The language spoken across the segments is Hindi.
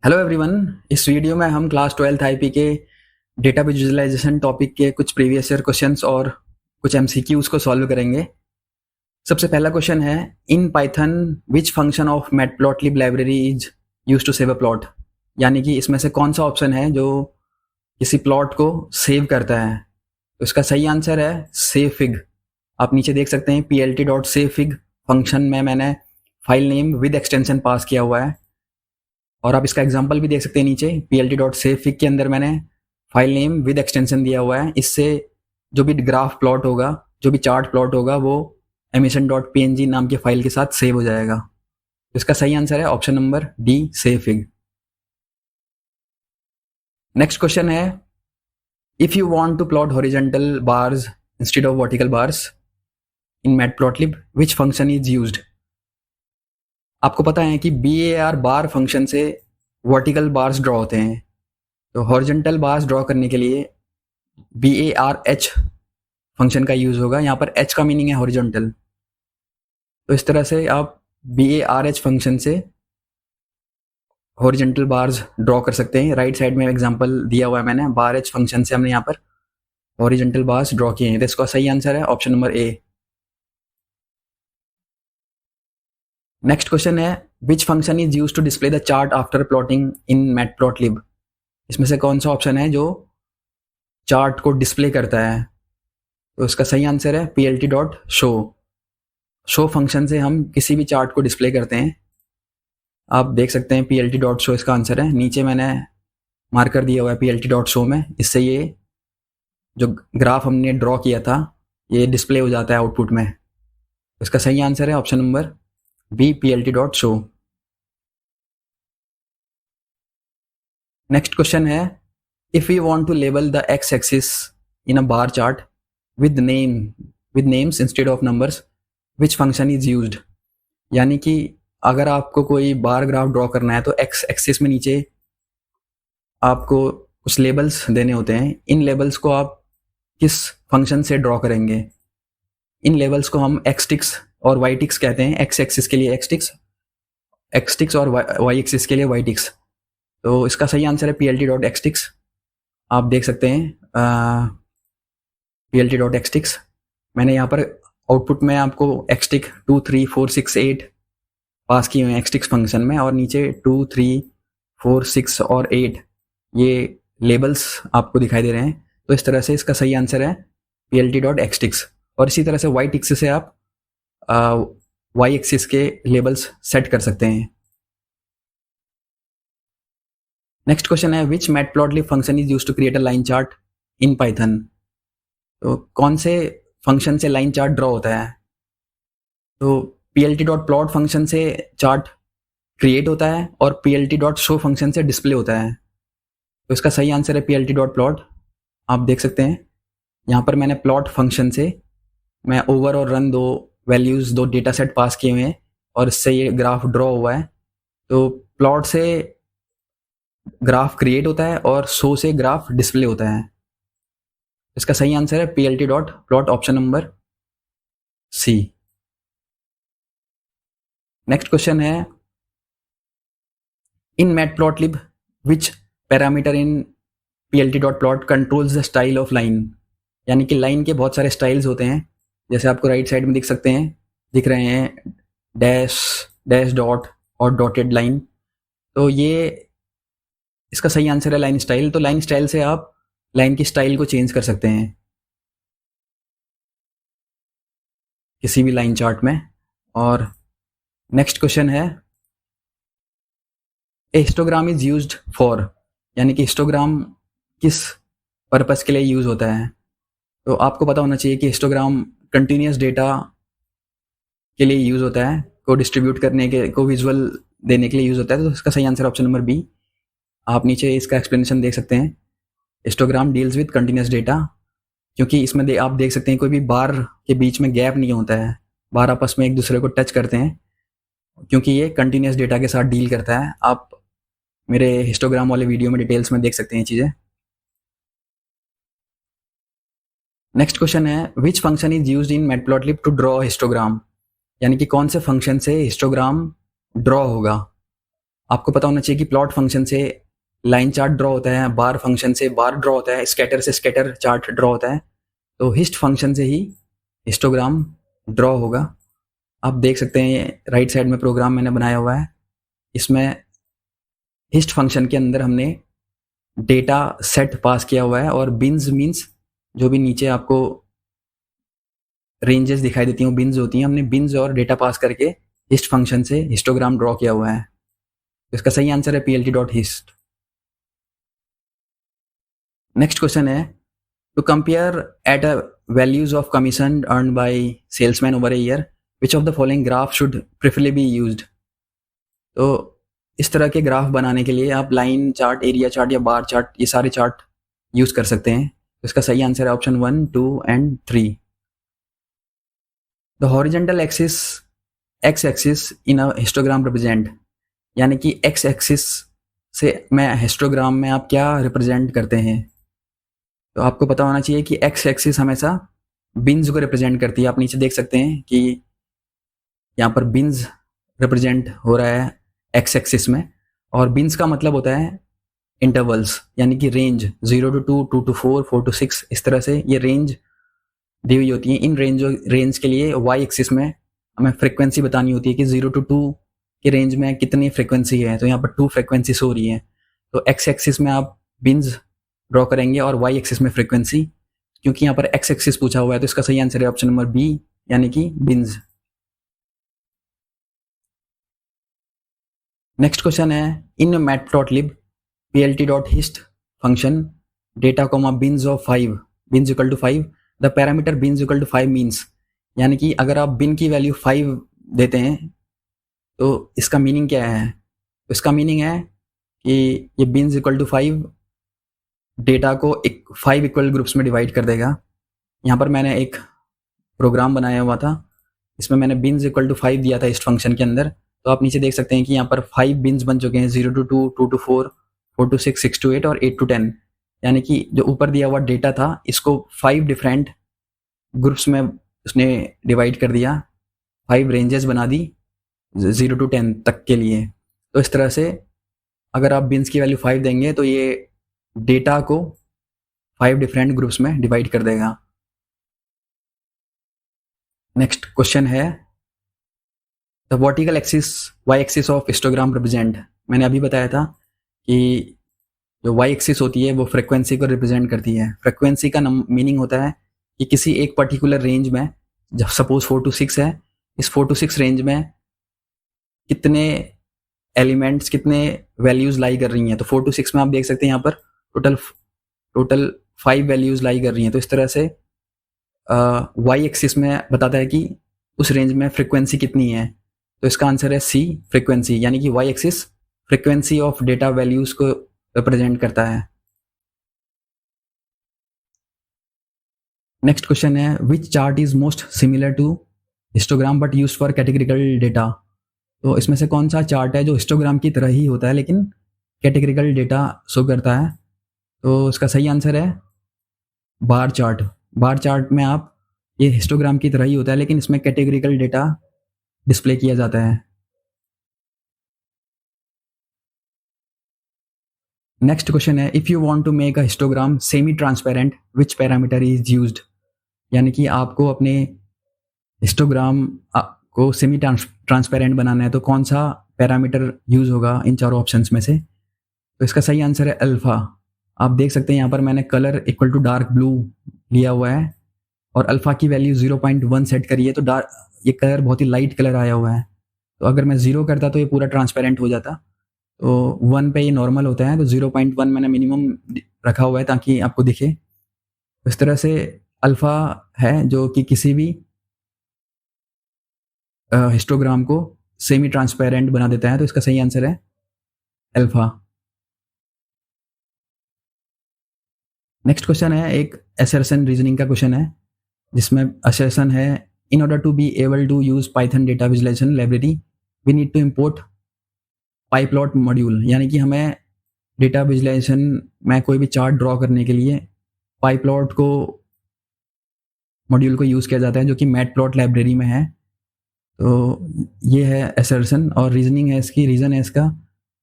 Hello everyone. इस वीडियो में हम क्लास 12th आईपी के डेटा विजुअलाइजेशन टॉपिक के कुछ प्रीवियस ईयर क्वेश्चंस और कुछ एमसीक्यूज को सॉल्व करेंगे। सबसे पहला क्वेश्चन है, in Python which function of matplotlib library is use to save a plot. यानी कि इसमें से कौन सा ऑप्शन है जो किसी प्लॉट को सेव करता है। तो इसका सही आंसर है सेवफिग। आप नीचे देख सकते हैं plt.savefig फंक्शन में मैंने फाइल नेम विद एक्सटेंशन पास किया हुआ है और आप इसका एग्जांपल भी देख सकते हैं नीचे plt.savefig के अंदर मैंने फाइल नेम विद एक्सटेंशन दिया हुआ है। इससे जो भी ग्राफ प्लॉट होगा, जो भी चार्ट प्लॉट होगा, वो emission.png नाम की फाइल के साथ सेव हो जाएगा। तो इसका सही आंसर है option number D, savefig। Next question है, if you want to plot horizontal bars instead of vertical bars in matplotlib which function is used. आपको पता है कि bar बार फंक्शन से वर्टिकल बार्स ड्रॉ होते हैं। तो हॉरिजॉन्टल बार्स ड्रॉ करने के लिए barh फंक्शन का यूज होगा। यहाँ पर h का मीनिंग है हॉरिजॉन्टल। तो इस तरह से आप barh फंक्शन से हॉरिजॉन्टल बार्स ड्रॉ कर सकते हैं। राइट साइड में एग्जांपल दिया हुआ है मैंने, barh फंक्शन से हमने यहाँ पर हॉरिजॉन्टल बार्स ड्रॉ किए हैं। तो इसका सही आंसर है option number A. Next question है, which function is use to display the chart after plotting in matplotlib. इसमें से कौन सा ऑप्शन है जो चार्ट को डिस्प्ले करता है। तो इसका सही आंसर है plt.show। शो फंक्शन से हम किसी भी चार्ट को डिस्प्ले करते हैं। आप देख सकते हैं plt.show इसका आंसर है। नीचे मैंने मार्कर दिया हुआ है plt.show में। इससे ये जो ग्राफ हमने ड्रॉ किया था ये डिस्प्ले हो जाता है आउटपुट में। इसका सही आंसर है option number B, plt.show। Next question है, if we want to label the x-axis in a bar chart with names instead of numbers, which function is used। यानी कि अगर आपको कोई बार ग्राफ ड्रॉ करना है तो x एक्सिस में नीचे आपको कुछ लेबल्स देने होते हैं। इन लेबल्स को आप किस फंक्शन से ड्रॉ करेंगे। इन लेबल्स को हम x-ticks और y-ticks कहते हैं। x एक्सिस के लिए x-ticks और y एक्सिस के लिए y-ticks। तो इसका सही आंसर है plt.xticks। आप देख सकते हैं plt.xticks। मैंने यहाँ पर आउटपुट में आपको xtick 2, 3, 4, 6, 8 पास किए हुए हैं xticks फंक्शन में, और नीचे 2, 3, 4, 6 और 8 ये लेबल्स आपको दिखाई दे रहे हैं। तो इस तरह से इसका सही आंसर है plt.xticks। और इसी तरह से y-ticks से आप y एक्सिस के लेबल्स सेट कर सकते हैं। नेक्स्ट क्वेश्चन है, which matplotlib function is use to create a line chart in Python. तो कौन से फंक्शन से लाइन चार्ट ड्रॉ होता है। तो plt.plot फंक्शन से चार्ट क्रिएट होता है और plt.show फंक्शन से डिस्प्ले होता है। तो इसका सही आंसर है plt.plot। आप देख सकते हैं यहाँ पर मैंने प्लॉट फंक्शन से मैं ओवर और रन दो वैल्यूज, दो डेटा सेट पास किए हुए हैं और इससे ये ग्राफ ड्रॉ हुआ है। तो प्लॉट से ग्राफ क्रिएट होता है और शो से ग्राफ डिस्प्ले होता है। इसका सही आंसर है plt.plot, option number C. Next question है, in matplotlib which parameter in plt.plot controls the style of line. यानी कि लाइन के बहुत सारे स्टाइल्स होते हैं, जैसे आपको राइट साइड में दिख रहे हैं डैश, डैश डॉट और डॉटेड लाइन। तो ये इसका सही आंसर है लाइन स्टाइल। तो लाइन स्टाइल से आप लाइन की स्टाइल को चेंज कर सकते हैं किसी भी लाइन चार्ट में। और नेक्स्ट क्वेश्चन है, ए हिस्टोग्राम इज यूज्ड फॉर। यानी कि हिस्टोग्राम किस पर्पस के लिए यूज होता है। तो आपको पता होना चाहिए कि हिस्टोग्राम कंटिन्यूस डेटा के लिए यूज होता है, को डिस्ट्रीब्यूट करने के, को विजुअल देने के लिए यूज होता है। तो इसका सही आंसर ऑप्शन नंबर बी। आप नीचे इसका एक्सप्लेनेशन देख सकते हैं। Histogram deals with continuous data, क्योंकि इसमें आप देख सकते हैं कोई भी बार के बीच में गैप नहीं होता है। बार आपस में एक दूसरे को टच करते हैं क्योंकि ये कंटिन्यूस डेटा के साथ डील करता है। आप मेरे हिस्टोग्राम वाले वीडियो में डिटेल्स में देख सकते हैं चीज़ें। नेक्स्ट क्वेश्चन है, which function is used in matplotlib to draw histogram. यानी कि कौन से फंक्शन से हिस्टोग्राम ड्रॉ होगा। आपको पता होना चाहिए कि प्लॉट फंक्शन से लाइन चार्ट ड्रॉ होता है, बार फंक्शन से बार ड्रॉ होता है, स्कैटर से स्कैटर चार्ट ड्रॉ होता है। तो हिस्ट फंक्शन से ही हिस्टोग्राम ड्रॉ होगा। आप देख सकते हैं राइट साइड में प्रोग्राम मैंने बनाया हुआ है। इसमें हिस्ट फंक्शन के अंदर हमने डेटा सेट पास किया हुआ है और बिन्स मीन्स जो भी नीचे आपको रेंजेस दिखाई देती हैं बिन्स होती हैं। हमने बिन्स और डेटा पास करके हिस्ट फंक्शन से हिस्टोग्राम ड्रॉ किया हुआ है। तो इसका सही आंसर है plt.hist। नेक्स्ट क्वेश्चन है to compare at a values of commission earn by salesman over a year which of the following graph should preferably be used. तो इस तरह के ग्राफ बनाने के लिए आप लाइन चार्ट, एरिया चार्ट या बार चार्ट, ये सारे चार्ट यूज कर सकते हैं। तो इसका सही आंसर है option 1, 2 and 3। The horizontal axis x axis in a histogram represent, यानी कि एक्स एक्सिस से मैं हिस्टोग्राम में आप क्या रिप्रेजेंट करते हैं। तो आपको पता होना चाहिए कि एक्स एक्सिस हमेशा बिन्स को रिप्रेजेंट करती है। आप नीचे देख सकते हैं कि यहाँ पर बिन्स रिप्रेजेंट हो रहा है एक्स एक्सिस में, और बिन्स का मतलब होता है इंटरवल्स, यानी कि रेंज 0 to 2, 2 to 4, 4 to 6, इस तरह से ये रेंज दी हुई होती है। इन रेंज के लिए वाई एक्सिस में हमें फ्रिक्वेंसी बतानी होती है कि 0 to 2 के रेंज में कितनी फ्रिक्वेंसी है। तो यहाँ पर 2 फ्रिक्वेंसीज हो रही है। तो एक्स एक्सिस में आप बिन्स ड्रॉ करेंगे और वाई एक्सिस में फ्रिक्वेंसी। क्योंकि यहाँ पर एक्स एक्सिस पूछा हुआ है तो इसका सही आंसर है ऑप्शन नंबर बी, यानी कि बिन्स। नेक्स्ट क्वेश्चन है in matplotlib plt.hist function data comma bins of 5 bins equal to 5 the parameter bins equal to 5 means, यानी कि अगर आप बिन की वैल्यू 5 देते हैं तो इसका मीनिंग क्या है। तो इसका मीनिंग है कि ये बिन्स इक्वल टू 5 डेटा को 5 इक्वल ग्रुप्स में डिवाइड कर देगा। यहाँ पर मैंने एक प्रोग्राम बनाया हुआ था, इसमें मैंने बिन्स इक्वल टू 5 दिया था इस फंक्शन के अंदर। तो आप नीचे देख सकते हैं कि यहाँ पर 5 बिन्स बन चुके हैं, 0 to 2, 2 to 4, 4 to 6, 6 to 8 और 8 to 10। यानी कि जो ऊपर दिया हुआ डेटा था इसको 5 डिफरेंट ग्रुप्स में उसने डिवाइड कर दिया, 5 रेंजेस बना दी 0 to 10 तक के लिए। तो इस तरह से अगर आप बिन्स की वैल्यू 5 देंगे तो ये डेटा को 5 डिफरेंट ग्रुप्स में डिवाइड कर देगा। नेक्स्ट क्वेश्चन है the vertical axis Y axis of histogram represent. मैंने अभी बताया था कि जो वाई एक्सिस होती है वो फ्रिक्वेंसी को रिप्रेजेंट करती है। फ्रिक्वेंसी का मीनिंग होता है कि किसी एक पर्टिकुलर रेंज में, जब सपोज 4 to 6 है, इस 4 to 6 रेंज में कितने एलिमेंट्स, कितने वैल्यूज लाई कर रही हैं। तो 4 to 6 में आप देख सकते हैं यहाँ पर टोटल 5 वैल्यूज लाई कर रही हैं। तो इस तरह से वाई एक्सिस में बताता है कि उस रेंज में फ्रिक्वेंसी कितनी है। तो इसका आंसर है सी, फ्रिक्वेंसी, यानी कि Y axis frequency of data values को रिप्रेजेंट करता है। नेक्स्ट क्वेश्चन है which chart is most similar to histogram but use for categorical data. तो इसमें से कौन सा चार्ट है जो हिस्टोग्राम की तरह ही होता है लेकिन कैटेगरिकल डेटा शो करता है। तो इसका सही आंसर है बार चार्ट। बार चार्ट में आप, ये हिस्टोग्राम की तरह ही होता है लेकिन इसमें कैटेगरिकल डेटा डिस्प्ले किया जाता है। नेक्स्ट क्वेश्चन है if you want to make a histogram semi transparent which parameter is used. यानी कि आपको अपने हिस्टोग्राम को सेमी ट्रांसपेरेंट बनाना है तो कौन सा पैरामीटर यूज होगा इन चारों ऑप्शंस में से। तो इसका सही आंसर है अल्फा। आप देख सकते हैं यहाँ पर मैंने colour equal to dark blue लिया हुआ है और अल्फा की वैल्यू 0.1 सेट करी है। तो ये कलर बहुत ही लाइट कलर आया हुआ है। तो अगर मैं 0 करता तो ये पूरा ट्रांसपेरेंट हो जाता। तो 1 पे ये नॉर्मल होता है, तो 0.1 मैंने मिनिमम रखा हुआ है ताकि आपको दिखे। इस तरह से अल्फा है जो कि किसी भी हिस्टोग्राम को सेमी ट्रांसपेरेंट बना देता है। तो इसका सही आंसर है अल्फा। नेक्स्ट क्वेश्चन है एक असर्शन रीजनिंग का क्वेश्चन है जिसमें असर्शन है in order to be able to use Python data visualization library we need to import pyplot module. यानी कि हमें डेटा विजुलाइजेशन में कोई भी चार्ट ड्रॉ करने के लिए पाइप्लॉट को मॉड्यूल को यूज़ किया जाता है जो कि मैटप्लॉट लाइब्रेरी में है। तो ये है असर्शन और रीजनिंग है इसकी, रीज़न है इसका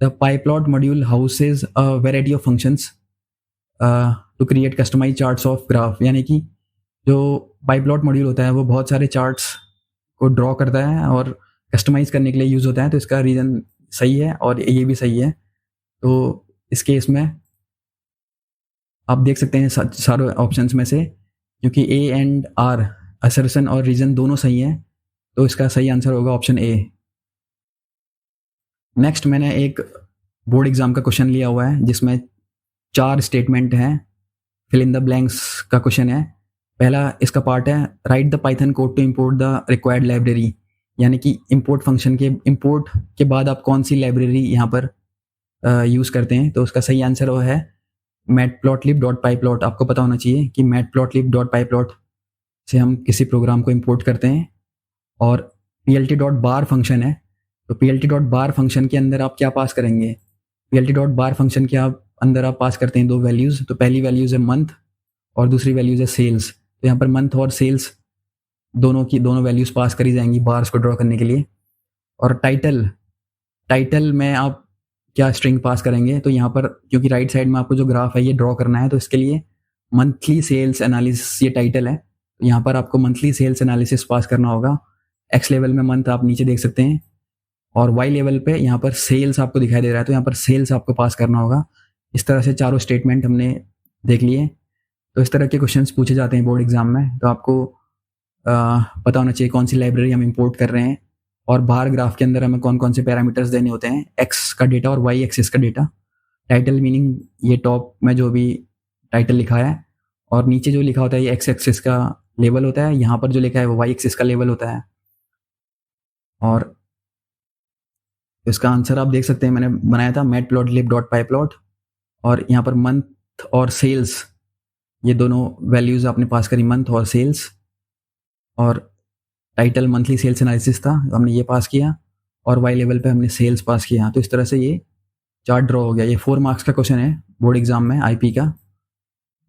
the PyPlot module houses a variety of functions to create customise charts of graph, यानी कि जो PyPlot मॉड्यूल होता है वो बहुत सारे चार्ट्स को ड्रॉ करता है और कस्टमाइज करने के लिए यूज़ होता है। तो इसका रीज़न सही है और ये भी सही है। तो इस केस में आप देख सकते हैं सारे ऑप्शंस में से, क्योंकि ए एंड आर असर्शन और रीजन दोनों सही हैं, तो इसका सही आंसर होगा ऑप्शन ए। नेक्स्ट मैंने एक बोर्ड एग्जाम का क्वेश्चन लिया हुआ है जिसमें 4 स्टेटमेंट हैं, फिल इन द ब्लैंक्स का क्वेश्चन है। पहला इसका पार्ट है write the Python code to import the required library, यानी कि इंपोर्ट फंक्शन के इंपोर्ट के बाद आप कौन सी लाइब्रेरी यहाँ पर यूज़ करते हैं। तो उसका सही आंसर वो है matplotlib.pyplot। आपको पता होना चाहिए कि matplotlib.pyplot से हम किसी प्रोग्राम को इंपोर्ट करते हैं। और plt.bar फंक्शन है, तो plt.bar फंक्शन के अंदर आप क्या पास करेंगे। plt.bar फंक्शन के अंदर आप पास करते हैं 2 वैल्यूज़। तो पहली वैल्यूज़ है मंथ और दूसरी वैल्यूज़ है सेल्स। तो यहाँ पर मंथ और सेल्स दोनों वैल्यूज़ पास करी जाएंगी बार्स को ड्रॉ करने के लिए। और टाइटल में आप क्या स्ट्रिंग पास करेंगे। तो यहाँ पर क्योंकि राइट साइड में आपको जो ग्राफ है ये ड्रॉ करना है, तो इसके लिए मंथली सेल्स एनालिसिस ये टाइटल है। तो यहाँ पर आपको मंथली सेल्स एनालिसिस पास करना होगा। एक्स लेवल में मंथ आप नीचे देख सकते हैं और वाई लेवल पे यहाँ पर सेल्स आपको दिखाई दे रहा है, तो यहाँ पर सेल्स आपको पास करना होगा। इस तरह से चारों स्टेटमेंट हमने देख लिए। तो इस तरह के क्वेश्चंस पूछे जाते हैं बोर्ड एग्जाम में। तो आपको पता होना चाहिए कौन सी लाइब्रेरी हम इंपोर्ट कर रहे हैं और बाहर ग्राफ के अंदर हमें कौन कौन से पैरामीटर्स देने होते हैं, एक्स का डेटा और वाई एक्सिस का डेटा। टाइटल मीनिंग ये टॉप में जो भी टाइटल लिखा है और नीचे जो लिखा होता है ये एक्स एक्सिस का लेवल होता है, यहाँ पर जो लिखा है वो वाई एक्सिस का लेवल होता है। और इसका आंसर आप देख सकते हैं, मैंने बनाया था matplotlib.pyplot और यहाँ पर मंथ और सेल्स ये दोनों वैल्यूज़ आपने पास करी, मंथ और सेल्स। और टाइटल मंथली सेल्स एनालिसिस था, हमने ये पास किया और वाई लेवल पे हमने सेल्स पास किया। तो इस तरह से ये चार्ट ड्रॉ हो गया। ये 4 मार्क्स का क्वेश्चन है बोर्ड एग्जाम में आईपी का।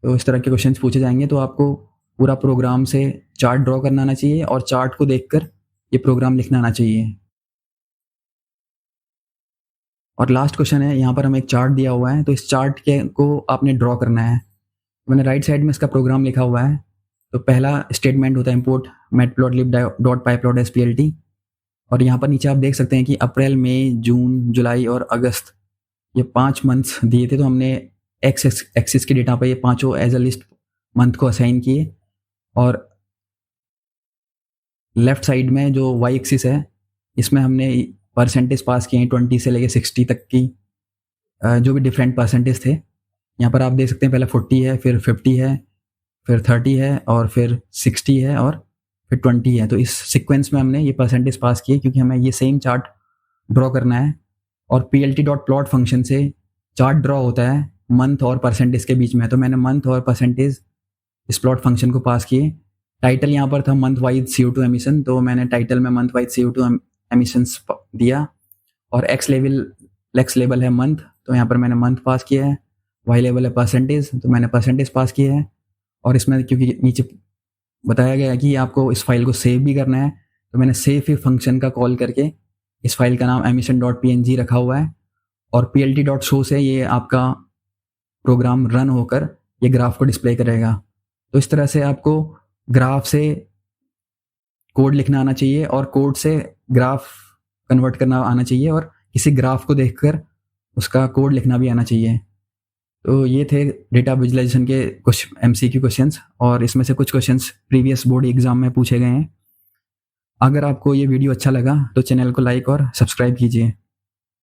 तो इस तरह के क्वेश्चन पूछे जाएंगे। तो आपको पूरा प्रोग्राम से चार्ट ड्रॉ करना आना चाहिए और चार्ट को देखकर ये प्रोग्राम लिखना आना चाहिए। और लास्ट क्वेश्चन है, यहाँ पर हमें एक चार्ट दिया हुआ है, तो इस चार्ट को आपने ड्रॉ करना है। मैंने राइट साइड में इसका प्रोग्राम लिखा हुआ है। तो पहला स्टेटमेंट होता है इंपोर्ट matplotlib.pyplot as plt। और यहाँ पर नीचे आप देख सकते हैं कि अप्रैल, मई, जून, जुलाई और अगस्त ये 5 मंथ्स दिए थे। तो हमने एक्स एक्सिस के डेटा पर ये पांचों एज अ लिस्ट मंथ को असाइन किए और लेफ्ट साइड में जो वाई एक्सिस है इसमें हमने परसेंटेज पास किए हैं 20 से लेके 60 तक की, जो भी डिफरेंट परसेंटेज थे। यहाँ पर आप देख सकते हैं पहले 40 है, फिर 50 है, फिर 30 है और फिर 60 है और फिर 20 है। तो इस सीक्वेंस में हमने ये परसेंटेज पास किए क्योंकि हमें ये सेम चार्ट ड्रॉ करना है। और plt.plot फंक्शन से चार्ट ड्रॉ होता है मंथ और परसेंटेज के बीच में। तो मैंने मंथ और परसेंटेज इस प्लॉट फंक्शन को पास किए। टाइटल यहाँ पर था मंथ वाइज CO2 एमिशन, तो मैंने टाइटल में मंथ वाइज CO2 एमिशंस दिया। और एक्स लेवल है मंथ, तो यहाँ पर मैंने मंथ पास किया है। वाई लेवल है परसेंटेज, तो मैंने परसेंटेज पास किया है। और इसमें क्योंकि नीचे बताया गया है कि आपको इस फाइल को सेव भी करना है, तो मैंने सेव फंक्शन का कॉल करके इस फाइल का नाम emission.png रखा हुआ है। और plt.show से ये आपका प्रोग्राम रन होकर ये ग्राफ को डिस्प्ले करेगा। तो इस तरह से आपको ग्राफ से कोड लिखना आना चाहिए और कोड से ग्राफ कन्वर्ट करना आना चाहिए और किसी ग्राफ को देखकर उसका कोड लिखना भी आना चाहिए। तो ये थे डेटा विजुअलाइजेशन के कुछ MCQ क्वेश्चंस और इसमें से कुछ क्वेश्चंस प्रीवियस बोर्ड एग्जाम में पूछे गए हैं। अगर आपको ये वीडियो अच्छा लगा तो चैनल को लाइक और सब्सक्राइब कीजिए।